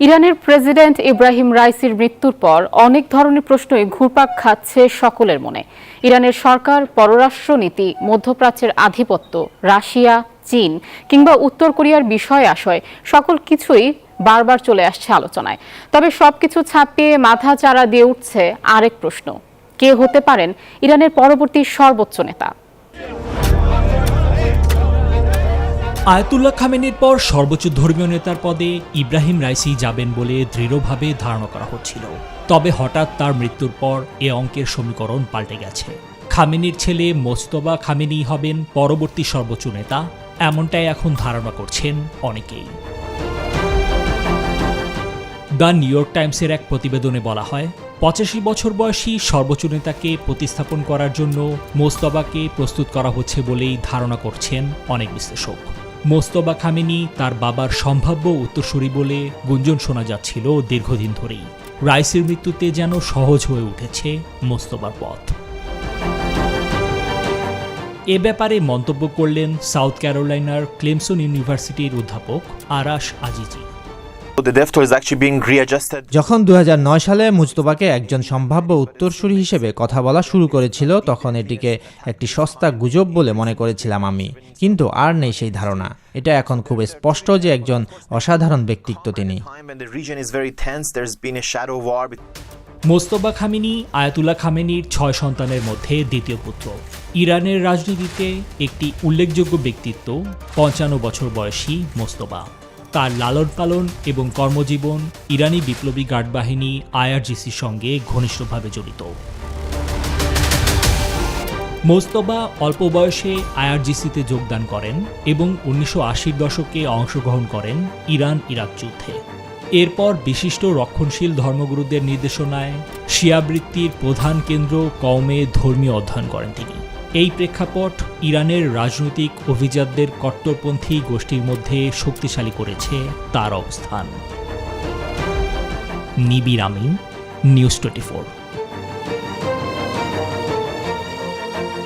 ইরানের প্রেসিডেন্ট ইব্রাহিম রাইসির মৃত্যুর পর অনেক ধরনের প্রশ্নই ঘুরপাক খাচ্ছে সকলের মনে। ইরানের সরকার, পররাষ্ট্রনীতি, মধ্যপ্রাচ্যের আধিপত্য, রাশিয়া, চীন কিংবা উত্তর কোরিয়ার বিষয় আশয় সকল কিছুই বারবার চলে আসছে আলোচনায়। তবে সবকিছু ছাপিয়ে মাথা চাড়া দিয়ে উঠছে আরেক প্রশ্ন, কে হতে পারেন ইরানের পরবর্তী সর্বোচ্চ নেতা? আয়াতুল্লাহ খামেনির পর সর্বোচ্চ ধর্মীয় নেতার পদে ইব্রাহিম রাইসি যাবেন বলে দৃঢ়ভাবে ধারণা করা হচ্ছিল। তবে হঠাৎ তার মৃত্যুর পর এ অঙ্কের সমীকরণ পাল্টে গেছে। খামেনির ছেলে মোজতবা খামেনি হবেন পরবর্তী সর্বোচ্চ নেতা, এমনটাই এখন ধারণা করছেন অনেকেই। দ্য নিউ ইয়র্ক টাইমসের এক প্রতিবেদনে বলা হয়, 85 বছর বয়সী সর্বোচ্চ নেতাকে প্রতিস্থাপন করার জন্য মোজতবাকে প্রস্তুত করা হচ্ছে বলেই ধারণা করছেন অনেক বিশ্লেষক। মোজতবা খামেনি তার বাবার সম্ভাব্য উত্তরসূরি বলে গুঞ্জন শোনা যাচ্ছিল দীর্ঘদিন ধরেই। রাইসির মৃত্যুতে যেন সহজ হয়ে উঠেছে মোজতবার পথ। এ ব্যাপারে মন্তব্য করলেন সাউথ ক্যারোলাইনার ক্লেমসন ইউনিভার্সিটির অধ্যাপক আরাশ আজিজি। যখন 2009 সালে মুজতবাকে একজন সম্ভাব্য উত্তরসূরি হিসেবে কথা বলা শুরু করেছিল, তখন এটিকে একটি সস্তা গুজব বলে মনে করেছিলাম আমি। কিন্তু আর নেই সেই ধারণা। এটা এখন খুব স্পষ্ট যে একজন অসাধারণ ব্যক্তিত্ব তিনি। মোজতবা খামেনি আয়াতুল্লাহ খামেনির 6 সন্তানের মধ্যে দ্বিতীয় পুত্র। ইরানের রাজনীতিতে একটি উল্লেখযোগ্য ব্যক্তিত্ব 55 বছর বয়সী মোজতবা। তার লালন পালন এবং কর্মজীবন ইরানি বিপ্লবী গার্ড বাহিনী IRGCর সঙ্গে ঘনিষ্ঠভাবে জড়িত। মোজতবা অল্প বয়সে IRGCতে যোগদান করেন এবং 1980-র দশকে অংশগ্রহণ করেন ইরান-ইরাক যুদ্ধে। এরপর বিশিষ্ট রক্ষণশীল ধর্মগুরুদের নির্দেশনায় শিয়াবৃত্তির প্রধান কেন্দ্র কওমে ধর্মীয় অধ্যয়ন করেন তিনি। এই প্রেক্ষাপট ইরানের রাজনৈতিক অভিজাতদের কট্টরপন্থী গোষ্ঠীর মধ্যে শক্তিশালী করেছে তার অবস্থান। নিবির আমিন, নিউজ 24।